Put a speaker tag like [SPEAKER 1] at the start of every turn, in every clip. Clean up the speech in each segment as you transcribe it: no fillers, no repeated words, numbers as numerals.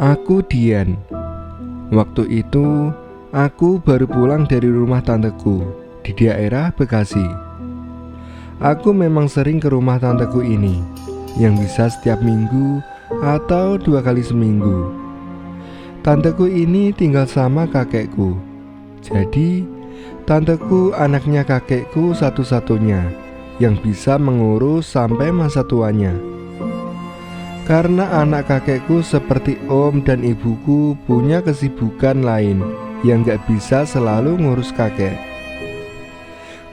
[SPEAKER 1] Aku Dian. Waktu itu aku baru pulang dari rumah tanteku di daerah Bekasi. Aku memang sering ke rumah tanteku ini, yang bisa setiap minggu atau 2 kali seminggu. Tanteku ini tinggal sama kakekku. Jadi tanteku anaknya kakekku satu-satunya yang bisa mengurus sampai masa tuanya. Karena anak kakekku seperti om dan ibuku punya kesibukan lain yang gak bisa selalu ngurus kakek.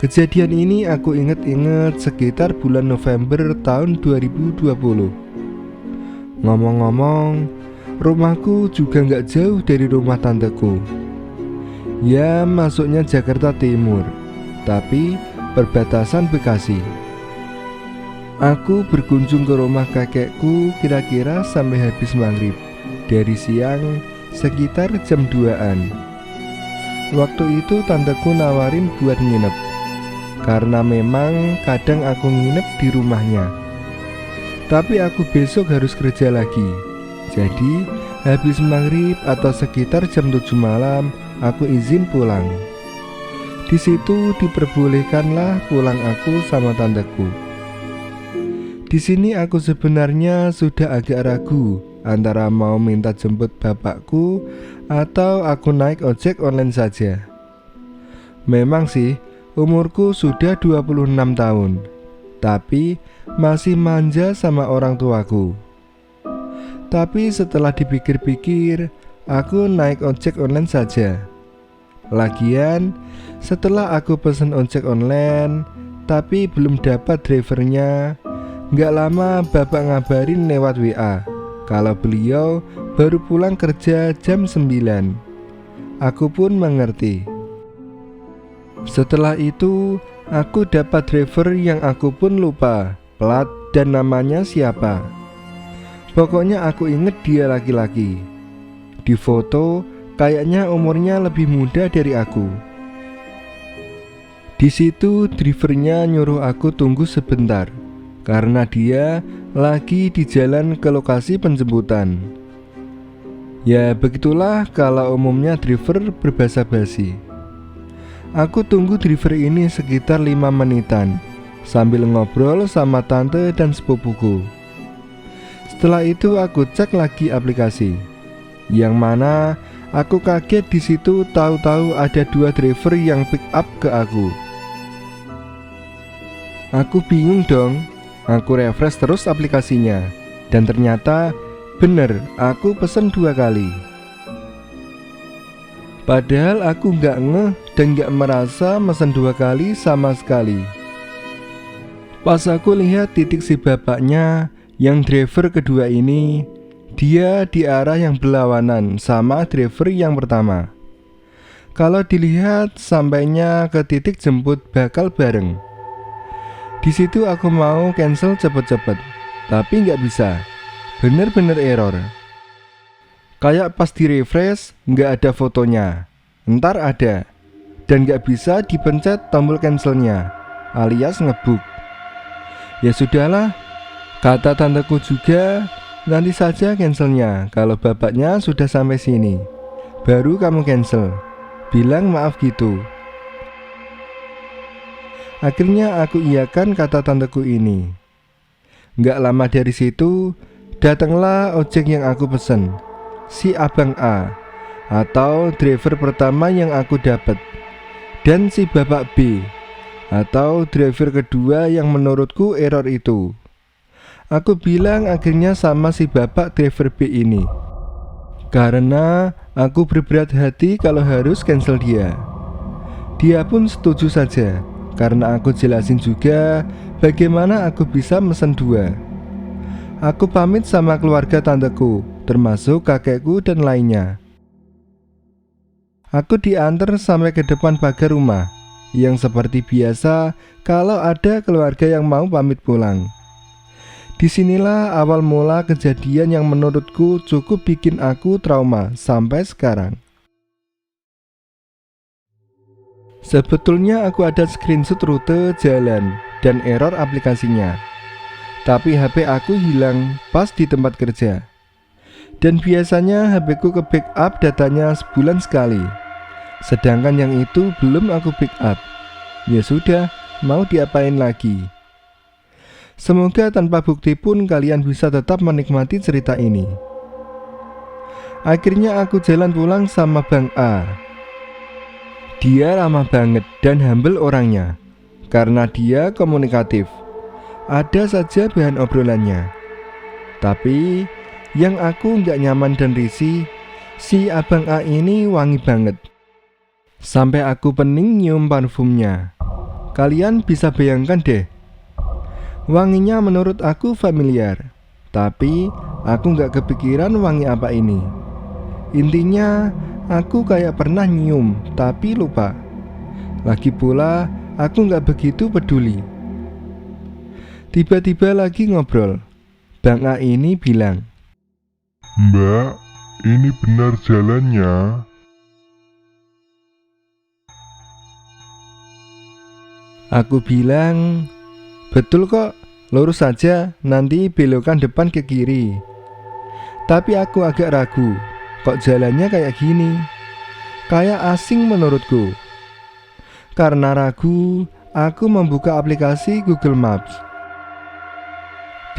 [SPEAKER 1] Kejadian ini aku inget-inget sekitar bulan November tahun 2020. Ngomong-ngomong, rumahku juga gak jauh dari rumah tanteku. Ya, masuknya Jakarta Timur, tapi perbatasan Bekasi. Aku berkunjung ke rumah kakekku kira-kira sampai habis maghrib. Dari siang sekitar jam 2-an. Waktu itu tanteku nawarin buat nginep, karena memang kadang aku nginep di rumahnya. Tapi aku besok harus kerja lagi. Jadi habis maghrib atau sekitar jam 7 malam aku izin pulang. Di situ diperbolehkanlah pulang aku sama tanteku. Di sini aku sebenarnya sudah agak ragu antara mau minta jemput bapakku atau aku naik ojek online saja. Memang sih umurku sudah 26 tahun, tapi masih manja sama orang tuaku. Tapi setelah dipikir-pikir, aku naik ojek online saja. Lagian setelah aku pesen ojek online tapi belum dapat drivernya, gak lama bapak ngabarin lewat WA kalau beliau baru pulang kerja jam 9. Aku pun mengerti. Setelah itu aku dapat driver yang aku pun lupa plat dan namanya siapa. Pokoknya aku inget dia laki-laki. Di foto kayaknya umurnya lebih muda dari aku. Di situ drivernya nyuruh aku tunggu sebentar karena dia lagi di jalan ke lokasi penjemputan. Ya begitulah kalau umumnya driver berbahasa basi. Aku tunggu driver ini sekitar 5 menitan sambil ngobrol sama tante dan sepupuku. Setelah itu aku cek lagi aplikasi, yang mana aku kaget di situ tahu-tahu ada 2 driver yang pick up ke aku. Aku bingung dong. Aku refresh terus aplikasinya, dan ternyata bener aku pesen 2 kali. Padahal aku gak ngeh dan gak merasa mesen 2 kali sama sekali. Pas aku lihat titik si bapaknya yang driver kedua ini, dia di arah yang berlawanan sama driver yang pertama. Kalau dilihat sampainya ke titik jemput bakal bareng. Di situ aku mau cancel cepet-cepet, tapi nggak bisa. Bener-bener error. Kayak pas di refresh nggak ada fotonya, ntar ada, dan nggak bisa dipencet tombol cancelnya, alias ngebuk. Ya sudahlah, kata tanteku juga, nanti saja cancelnya kalau bapaknya sudah sampai sini, baru kamu cancel. Bilang maaf gitu. Akhirnya aku iyakan kata tanteku ini. Gak lama dari situ datanglah ojek yang aku pesen, si Abang A, atau driver pertama yang aku dapat, dan si Bapak B, atau driver kedua yang menurutku error itu. Aku bilang akhirnya sama si Bapak driver B ini, karena aku berberat hati kalau harus cancel dia. Dia pun setuju saja, karena aku jelasin juga bagaimana aku bisa mesen 2. Aku pamit sama keluarga tanteku, termasuk kakekku dan lainnya. Aku diantar sampai ke depan pagar rumah, yang seperti biasa kalau ada keluarga yang mau pamit pulang. Disinilah awal mula kejadian yang menurutku cukup bikin aku trauma sampai sekarang. Sebetulnya aku ada screenshot rute jalan dan error aplikasinya. Tapi HP aku hilang pas di tempat kerja. Dan biasanya HP ku ke backup datanya sebulan sekali. Sedangkan yang itu belum aku backup. Ya sudah, mau diapain lagi? Semoga tanpa bukti pun kalian bisa tetap menikmati cerita ini. Akhirnya aku jalan pulang sama Bang A. Dia ramah banget dan humble orangnya. Karena dia komunikatif, ada saja bahan obrolannya. Tapi yang aku gak nyaman dan risih, si Abang A ini wangi banget. Sampai aku pening nyium parfumnya. Kalian bisa bayangkan deh. Wanginya menurut aku familiar, tapi aku gak kepikiran wangi apa ini. Intinya aku kayak pernah nyium tapi lupa. Lagi pula aku gak begitu peduli. Tiba-tiba lagi ngobrol, Bang A ini bilang,
[SPEAKER 2] "Mbak, ini benar jalannya?"
[SPEAKER 1] Aku bilang, betul kok, lurus saja, nanti belokan depan ke kiri. Tapi aku agak ragu, kok jalannya kayak gini? Kayak asing menurutku. Karena ragu, aku membuka aplikasi Google Maps.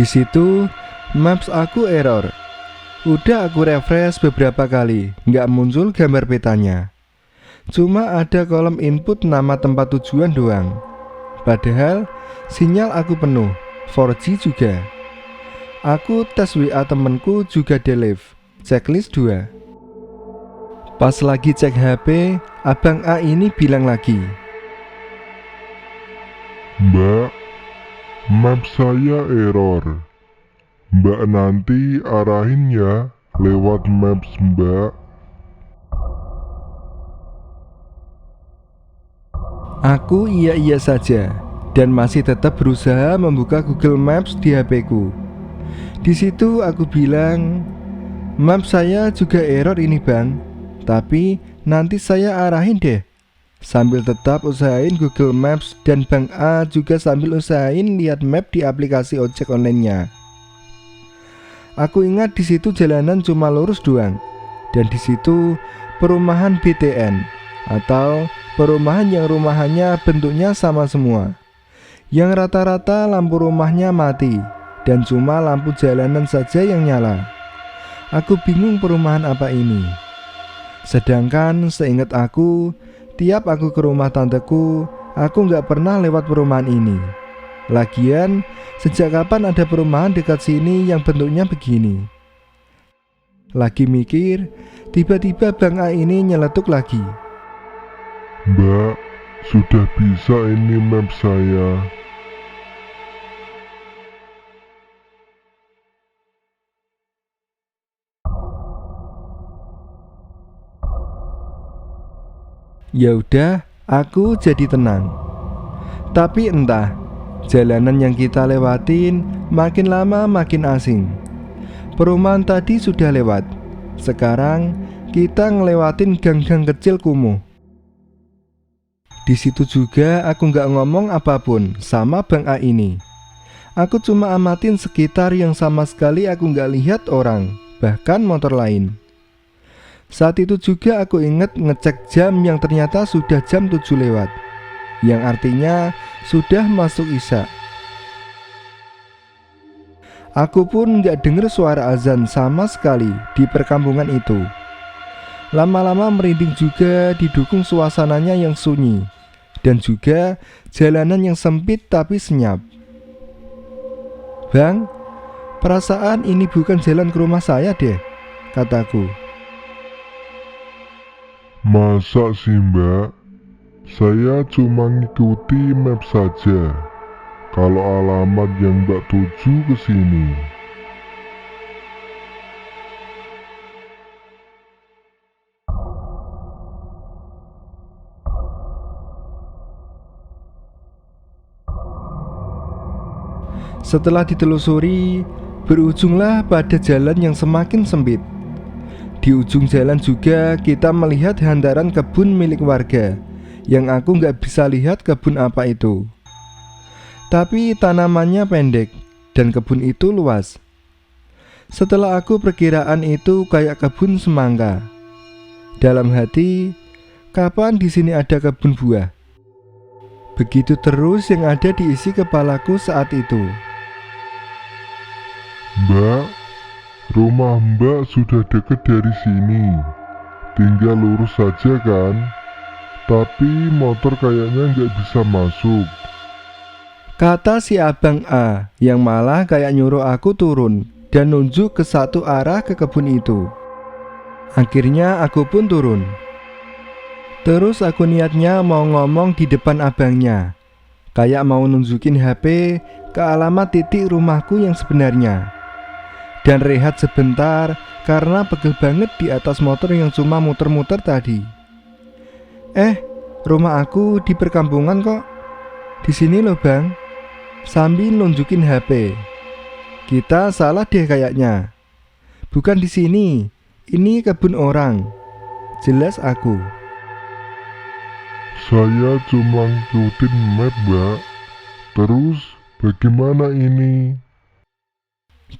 [SPEAKER 1] Di situ, Maps aku error. Udah aku refresh beberapa kali, nggak muncul gambar petanya. Cuma ada kolom input nama tempat tujuan doang. Padahal sinyal aku penuh, 4G juga. Aku tes WA temenku juga delete, checklist 2. Pas lagi cek HP, Abang A ini bilang lagi,
[SPEAKER 2] "Mbak, map saya error. Mbak nanti arahin ya lewat Maps Mbak."
[SPEAKER 1] Aku iya-iya saja dan masih tetap berusaha membuka Google Maps di HP-ku. Di situ aku bilang, "Map saya juga error ini bang, tapi nanti saya arahin deh." Sambil tetap usahain Google Maps dan Bang A juga sambil usahain lihat map di aplikasi ojek online-nya. Aku ingat di situ jalanan cuma lurus doang, dan di situ perumahan BTN atau perumahan yang rumahannya bentuknya sama semua. Yang rata-rata lampu rumahnya mati dan cuma lampu jalanan saja yang nyala. Aku bingung perumahan apa ini. Sedangkan seingat aku, tiap aku ke rumah tanteku, aku gak pernah lewat perumahan ini. Lagian, sejak kapan ada perumahan dekat sini yang bentuknya begini? Lagi mikir, tiba-tiba Bang A ini nyeletuk lagi,
[SPEAKER 2] "Mbak, sudah bisa ini map saya."
[SPEAKER 1] Ya udah, aku jadi tenang. Tapi entah, jalanan yang kita lewatin makin lama makin asing. Perumahan tadi sudah lewat. Sekarang kita ngelewatin gang-gang kecil kumuh. Di situ juga aku nggak ngomong apapun sama Bang A ini. Aku cuma amatin sekitar yang sama sekali aku nggak lihat orang, bahkan motor lain. Saat itu juga aku ingat ngecek jam yang ternyata sudah jam 7 lewat, yang artinya sudah masuk isya. Aku pun gak denger suara azan sama sekali di perkampungan itu. Lama-lama merinding juga didukung suasananya yang sunyi, dan juga jalanan yang sempit tapi senyap. "Bang, perasaan ini bukan jalan ke rumah saya deh," kataku.
[SPEAKER 2] "Masa sih Mbak? Saya cuma ngikuti map saja. Kalau alamat yang Mbak tuju ke sini."
[SPEAKER 1] Setelah ditelusuri, berujunglah pada jalan yang semakin sempit. Di ujung jalan juga kita melihat handaran kebun milik warga, yang aku gak bisa lihat kebun apa itu. Tapi tanamannya pendek, dan kebun itu luas. Setelah aku perkiraan itu kayak kebun semangka. Dalam hati, kapan di sini ada kebun buah? Begitu terus yang ada di isi kepalaku saat itu.
[SPEAKER 2] Mbak, rumah Mbak sudah dekat dari sini. Tinggal lurus saja kan? Tapi motor kayaknya nggak bisa masuk.
[SPEAKER 1] Kata si Abang A yang malah kayak nyuruh aku turun dan nunjuk ke satu arah ke kebun itu. Akhirnya aku pun turun. Terus aku niatnya mau ngomong di depan abangnya, kayak mau nunjukin HP ke alamat titik rumahku yang sebenarnya, dan rehat sebentar karena pegel banget di atas motor yang cuma muter-muter tadi. Rumah aku di perkampungan kok. Di sini loh bang. Sambil nunjukin HP. Kita salah deh kayaknya. Bukan di sini. Ini kebun orang. Jelas aku.
[SPEAKER 2] Saya cuma ngikutin map, Mbak. Terus bagaimana ini?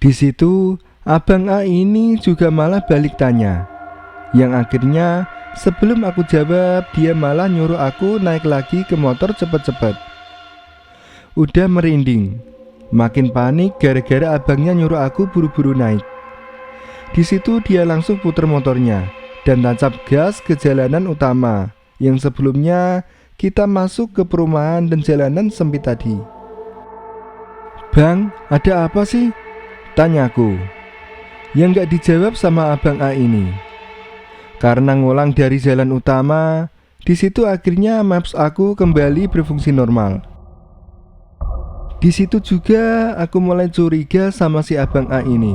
[SPEAKER 1] Di situ Abang A ini juga malah balik tanya. Yang akhirnya sebelum aku jawab, dia malah nyuruh aku naik lagi ke motor cepet-cepet. Udah merinding, makin panik gara-gara abangnya nyuruh aku buru-buru naik. Di situ dia langsung puter motornya dan tancap gas ke jalanan utama yang sebelumnya kita masuk ke perumahan dan jalanan sempit tadi. Bang, ada apa sih? Tanyaku. Yang gak dijawab sama Abang A ini. Karena ngulang dari jalan utama, di situ akhirnya maps aku kembali berfungsi normal. Di situ juga aku mulai curiga sama si Abang A ini,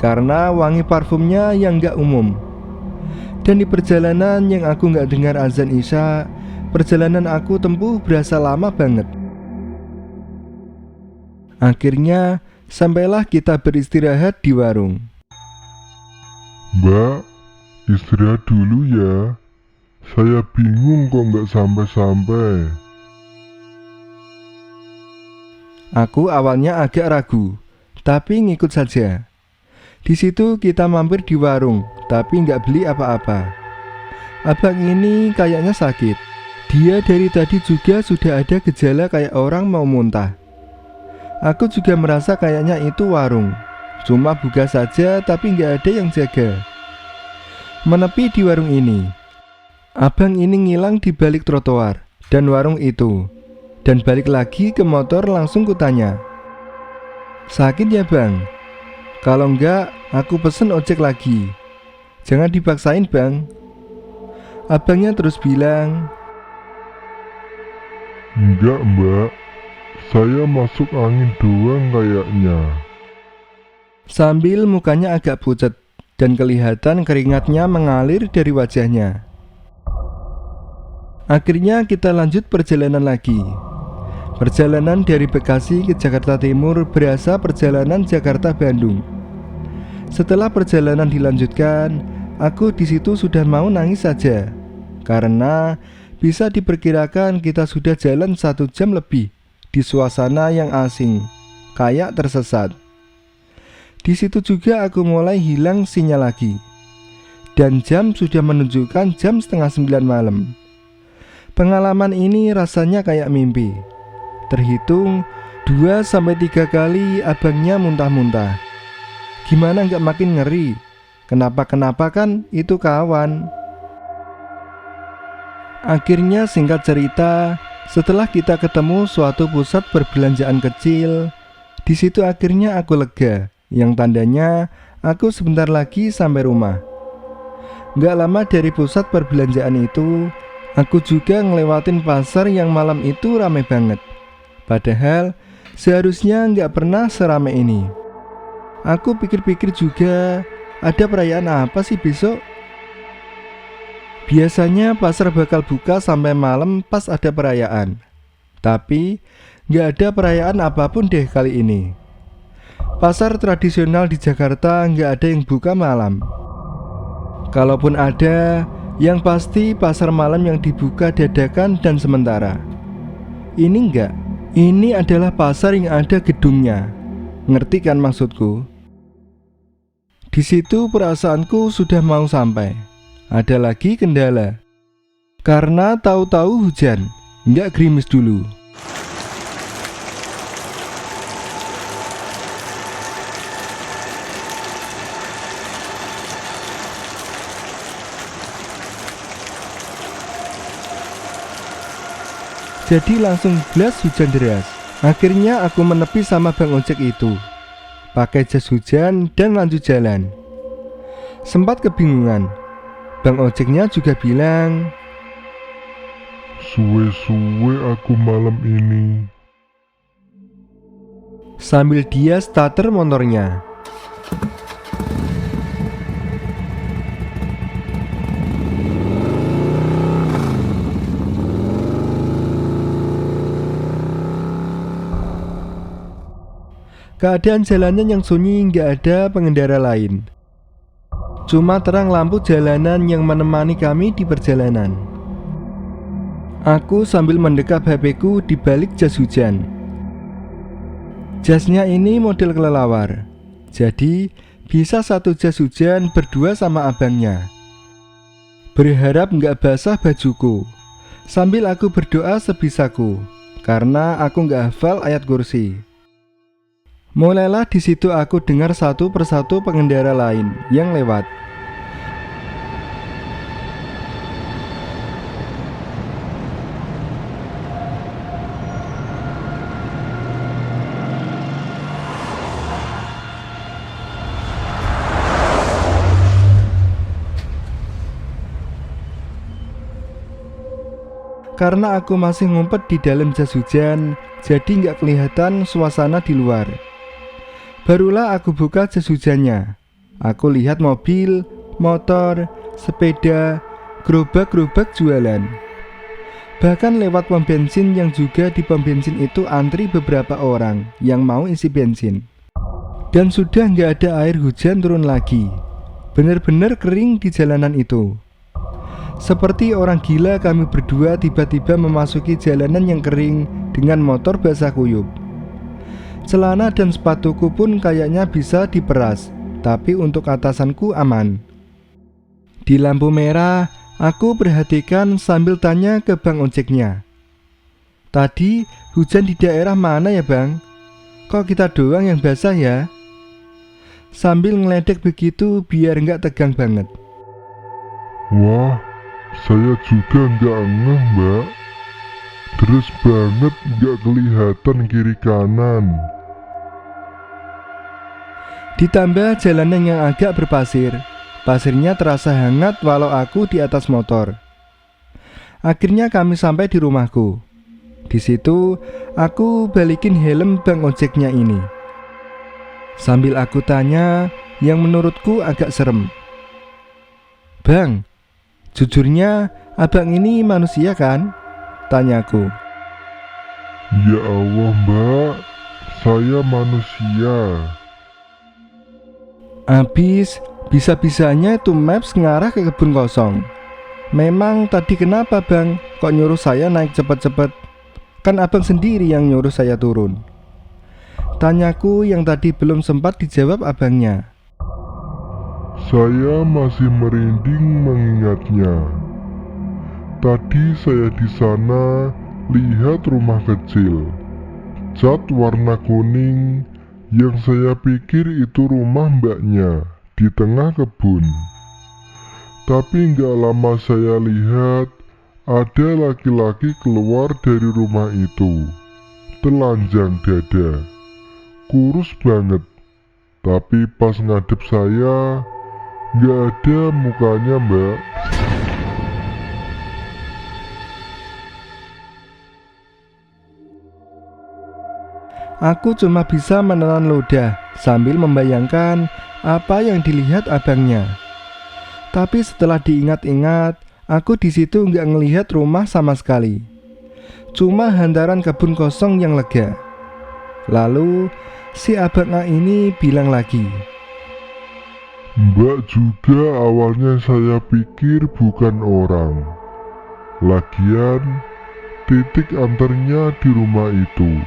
[SPEAKER 1] karena wangi parfumnya yang gak umum. Dan di perjalanan yang aku gak dengar azan isya, perjalanan aku tempuh berasa lama banget. Akhirnya sampailah kita beristirahat di warung.
[SPEAKER 2] Mbak, istirahat dulu ya. Saya bingung kok nggak sampai-sampai.
[SPEAKER 1] Aku awalnya agak ragu, tapi ngikut saja. Di situ kita mampir di warung, tapi nggak beli apa-apa. Abang ini kayaknya sakit. Dia dari tadi juga sudah ada gejala kayak orang mau muntah. Aku juga merasa kayaknya itu warung. Cuma buka saja tapi nggak ada yang jaga. Menepi di warung ini, abang ini ngilang di balik trotoar dan warung itu. Dan balik lagi ke motor langsung kutanya, sakit ya bang? Kalau enggak, aku pesen ojek lagi. Jangan dipaksain bang. Abangnya terus bilang,
[SPEAKER 2] Enggak mbak, saya masuk angin doang kayaknya.
[SPEAKER 1] sambil mukanya agak pucat dan kelihatan keringatnya mengalir dari wajahnya. Akhirnya kita lanjut perjalanan lagi. Perjalanan dari Bekasi ke Jakarta Timur berasa perjalanan Jakarta-Bandung. Setelah perjalanan dilanjutkan, aku di situ sudah mau nangis saja, karena bisa diperkirakan kita sudah jalan 1 jam lebih di suasana yang asing, kayak tersesat. Di situ juga aku mulai hilang sinyal lagi, dan jam sudah menunjukkan jam 8:30 malam. Pengalaman ini rasanya kayak mimpi. Terhitung 2-3 kali abangnya muntah-muntah. Gimana gak makin ngeri? Kenapa kan itu kawan. Akhirnya singkat cerita, setelah kita ketemu suatu pusat perbelanjaan kecil, di situ akhirnya aku lega, yang tandanya aku sebentar lagi sampai rumah. Gak lama dari pusat perbelanjaan itu, aku juga ngelewatin pasar yang malam itu ramai banget. Padahal seharusnya gak pernah seramai ini. Aku pikir-pikir juga, ada perayaan apa sih besok? Biasanya pasar bakal buka sampai malam pas ada perayaan. Tapi gak ada perayaan apapun deh kali ini. Pasar tradisional di Jakarta gak ada yang buka malam. Kalaupun ada, yang pasti pasar malam yang dibuka dadakan dan sementara. Ini enggak. Ini adalah pasar yang ada gedungnya. Ngerti kan maksudku? Di situ perasaanku sudah mau sampai. Ada lagi kendala. Karena tahu-tahu hujan, nggak gerimis dulu. Jadi langsung blas hujan deras. Akhirnya aku menepi sama bang ojek itu, pakai jas hujan dan lanjut jalan. Sempat kebingungan. Bang ojeknya juga bilang,
[SPEAKER 2] "Suwe-suwe aku malam ini."
[SPEAKER 1] sambil dia starter motornya. Keadaan jalannya yang sunyi, nggak ada pengendara lain. Cuma terang lampu jalanan yang menemani kami di perjalanan. Aku sambil mendekap HP-ku di balik jas hujan. Jasnya ini model kelelawar, jadi bisa satu jas hujan berdua sama abangnya. Berharap nggak basah bajuku, sambil aku berdoa sebisaku, karena aku nggak hafal ayat kursi. Mulailah di situ aku dengar satu persatu pengendara lain yang lewat. Karena aku masih ngumpet di dalam jas hujan, jadi nggak kelihatan suasana di luar. Barulah aku buka jas hujannya. Aku lihat mobil, motor, sepeda, gerobak-gerobak jualan. Bahkan lewat pom bensin yang juga di pom bensin itu antri beberapa orang yang mau isi bensin. Dan sudah nggak ada air hujan turun lagi. Bener-bener kering di jalanan itu. Seperti orang gila kami berdua tiba-tiba memasuki jalanan yang kering dengan motor basah kuyup. Celana dan sepatuku pun kayaknya bisa diperas, tapi untuk atasanku aman. Di lampu merah, aku perhatikan sambil tanya ke bang ojeknya. Tadi hujan di daerah mana ya bang? Kok kita doang yang basah ya? Sambil ngeledek begitu biar nggak tegang banget.
[SPEAKER 2] "Wah, saya juga nggak ngeh mbak. Deres banget, nggak kelihatan kiri kanan."
[SPEAKER 1] Ditambah jalanan yang agak berpasir. Pasirnya terasa hangat walau aku di atas motor. Akhirnya kami sampai di rumahku. Di situ aku balikin helm bang ojeknya ini. Sambil aku tanya yang menurutku agak serem. "Bang, jujurnya abang ini manusia kan?" tanyaku.
[SPEAKER 2] "Ya Allah mbak, saya manusia."
[SPEAKER 1] Habis bisa-bisanya itu maps ngarah ke kebun kosong. Memang tadi kenapa bang kok nyuruh saya naik cepet-cepet? Kan abang sendiri yang nyuruh saya turun. Tanyaku yang tadi belum sempat dijawab abangnya.
[SPEAKER 2] Saya masih merinding mengingatnya. Tadi saya di sana lihat rumah kecil, cat warna kuning, yang saya pikir itu rumah mbaknya di tengah kebun. Tapi nggak lama saya lihat ada laki-laki keluar dari rumah itu, telanjang dada, kurus banget. Tapi pas ngadep saya, nggak ada mukanya mbak.
[SPEAKER 1] Aku cuma bisa menelan ludah sambil membayangkan apa yang dilihat abangnya. Tapi setelah diingat-ingat, aku di situ nggak ngelihat rumah sama sekali. Cuma hantaran kebun kosong yang lega. Lalu si abang A ini bilang lagi,
[SPEAKER 2] Mbak juga awalnya saya pikir bukan orang. Lagian titik antarnya di rumah itu.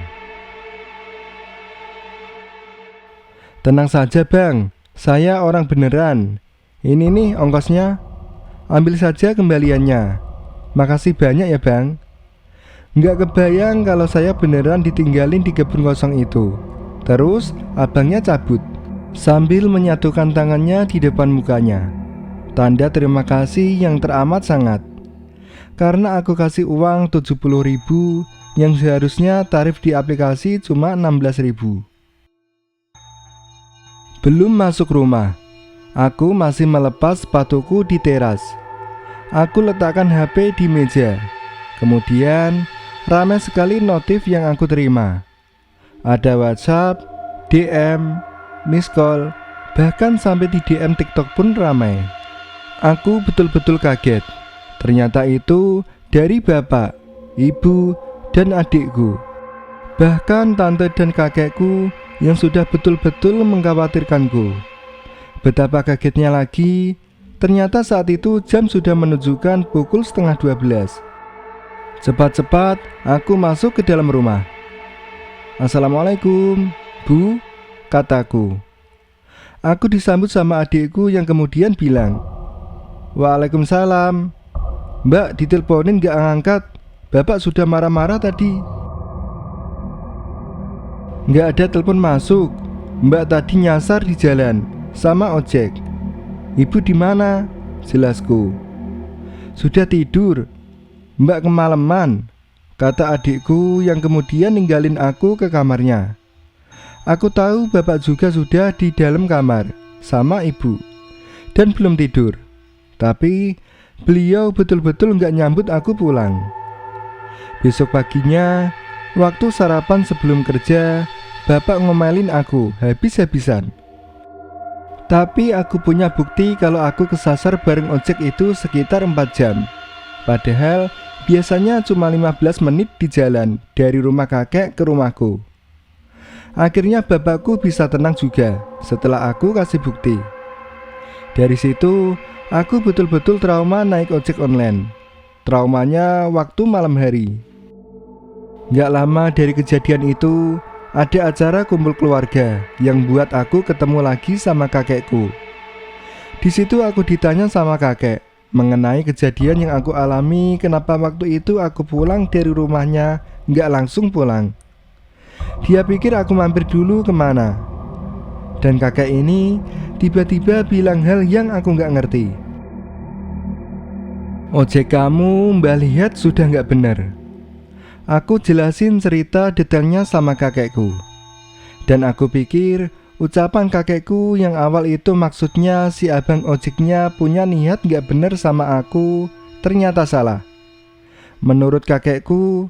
[SPEAKER 1] Tenang saja bang, saya orang beneran. Ini nih ongkosnya, ambil saja kembaliannya. Makasih banyak ya bang. Nggak kebayang kalau saya beneran ditinggalin di kebun kosong itu. Terus abangnya cabut sambil menyatukan tangannya di depan mukanya. Tanda terima kasih yang teramat sangat. Karena aku kasih uang 70.000 yang seharusnya tarif di aplikasi cuma 16.000. Belum masuk rumah, aku masih melepas sepatuku di teras. Aku letakkan HP di meja. Kemudian ramai sekali notif yang aku terima. Ada WhatsApp, DM, miss call, bahkan sampai di DM TikTok pun ramai. Aku betul-betul kaget. Ternyata itu dari bapak, ibu, dan adikku. Bahkan tante dan kakekku yang sudah betul-betul mengkhawatirkanku. Betapa kagetnya lagi, ternyata saat itu jam sudah menunjukkan pukul 11:30. Cepat-cepat aku masuk ke dalam rumah. Assalamualaikum, Bu, kataku. Aku disambut sama adikku yang kemudian bilang, Waalaikumsalam. Mbak diteleponin gak ngangkat, bapak sudah marah-marah tadi. Nggak ada telepon masuk. Mbak tadi nyasar di jalan sama ojek. Ibu di mana? Jelasku. Sudah tidur. Mbak kemalaman, kata adikku yang kemudian ninggalin aku ke kamarnya. Aku tahu bapak juga sudah di dalam kamar sama ibu dan belum tidur. Tapi beliau betul-betul nggak nyambut aku pulang. Besok paginya, waktu sarapan sebelum kerja, bapak ngomelin aku habis-habisan. Tapi aku punya bukti kalau aku kesasar bareng ojek itu sekitar 4 jam. Padahal biasanya cuma 15 menit di jalan dari rumah kakek ke rumahku. Akhirnya bapakku bisa tenang juga setelah aku kasih bukti. Dari situ, aku betul-betul trauma naik ojek online. Traumanya waktu malam hari. Gak lama dari kejadian itu, ada acara kumpul keluarga yang buat aku ketemu lagi sama kakekku. Di situ aku ditanya sama kakek mengenai kejadian yang aku alami, kenapa waktu itu aku pulang dari rumahnya gak langsung pulang. Dia pikir aku mampir dulu kemana. Dan kakek ini tiba-tiba bilang hal yang aku gak ngerti. Ojek kamu mbak lihat sudah gak benar. Aku jelasin cerita detailnya sama kakekku. Dan aku pikir ucapan kakekku yang awal itu maksudnya si abang ojeknya punya niat gak bener sama aku, ternyata salah. Menurut kakekku,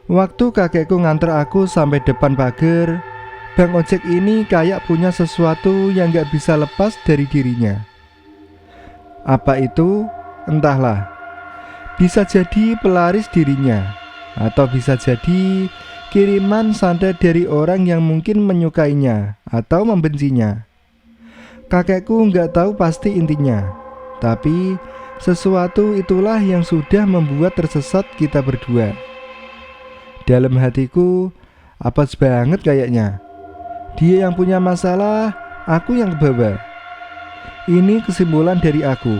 [SPEAKER 1] waktu kakekku nganter aku sampai depan pagar, bang ojek ini kayak punya sesuatu yang gak bisa lepas dari dirinya. Apa itu? Entahlah. Bisa jadi pelaris dirinya, atau bisa jadi kiriman santet dari orang yang mungkin menyukainya atau membencinya. Kakekku nggak tahu pasti intinya, tapi sesuatu itulah yang sudah membuat tersesat kita berdua. Dalam hatiku, apes banget kayaknya. Dia yang punya masalah, aku yang kebawa. Ini kesimpulan dari aku.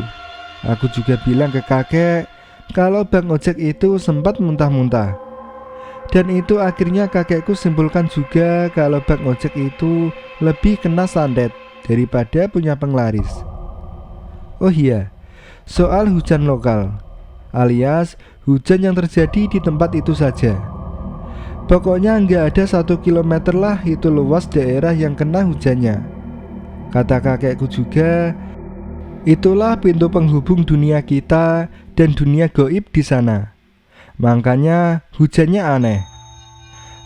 [SPEAKER 1] Aku juga bilang ke kakek kalau bang ojek itu sempat muntah-muntah. Dan itu akhirnya kakekku simpulkan juga kalau bang ojek itu lebih kena santet daripada punya penglaris. Oh iya, soal hujan lokal, alias hujan yang terjadi di tempat itu saja. Pokoknya nggak ada 1 kilometer lah itu luas daerah yang kena hujannya. Kata kakekku juga, itulah pintu penghubung dunia kita dan dunia gaib di sana. Makanya hujannya aneh.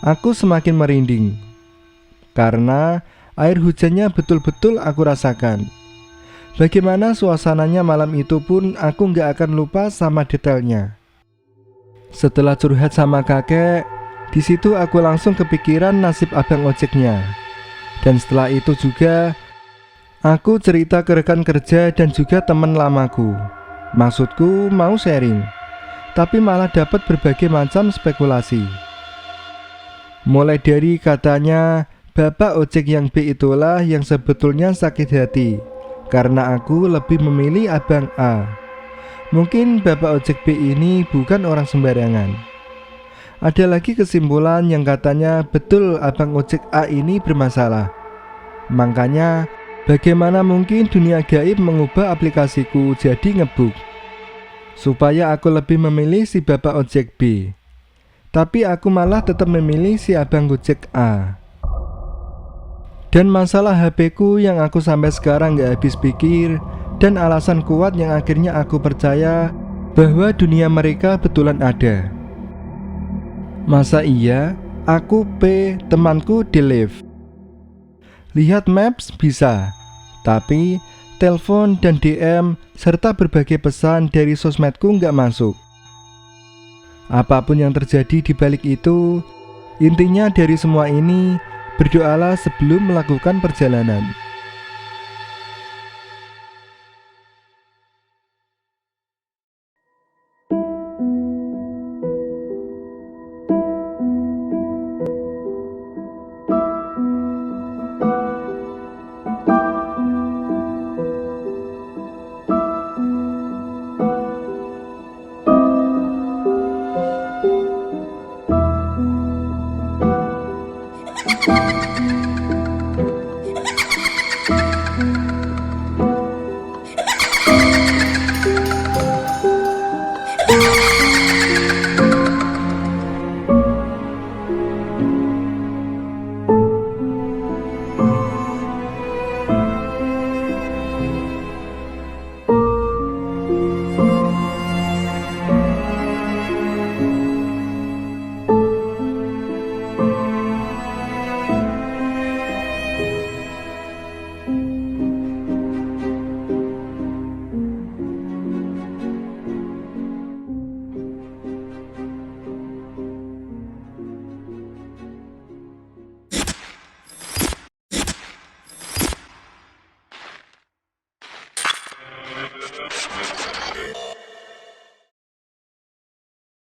[SPEAKER 1] Aku semakin merinding karena air hujannya betul-betul aku rasakan. Bagaimana suasananya malam itu pun aku gak akan lupa sama detailnya. Setelah curhat sama kakek, di situ aku langsung kepikiran nasib abang ojeknya. Dan setelah itu juga aku cerita ke rekan kerja dan juga teman lamaku. Maksudku mau sharing, tapi malah dapat berbagai macam spekulasi. Mulai dari katanya Bapak ojek yang B itulah yang sebetulnya sakit hati, karena aku lebih memilih Abang A. Mungkin Bapak ojek B ini bukan orang sembarangan. Ada lagi kesimpulan yang katanya betul Abang ojek A ini bermasalah. Makanya, bagaimana mungkin dunia gaib mengubah aplikasiku jadi ngebug? Supaya aku lebih memilih si Bapak ojek B. Tapi aku malah tetap memilih si Abang ojek A. Dan masalah HP-ku yang aku sampai sekarang gak habis pikir, dan alasan kuat yang akhirnya aku percaya bahwa dunia mereka betulan ada. Masa iya aku P, temanku di lift? Lihat maps bisa, tapi telepon dan DM serta berbagai pesan dari sosmedku gak masuk. Apapun yang terjadi di balik itu, intinya dari semua ini, berdoalah sebelum melakukan perjalanan.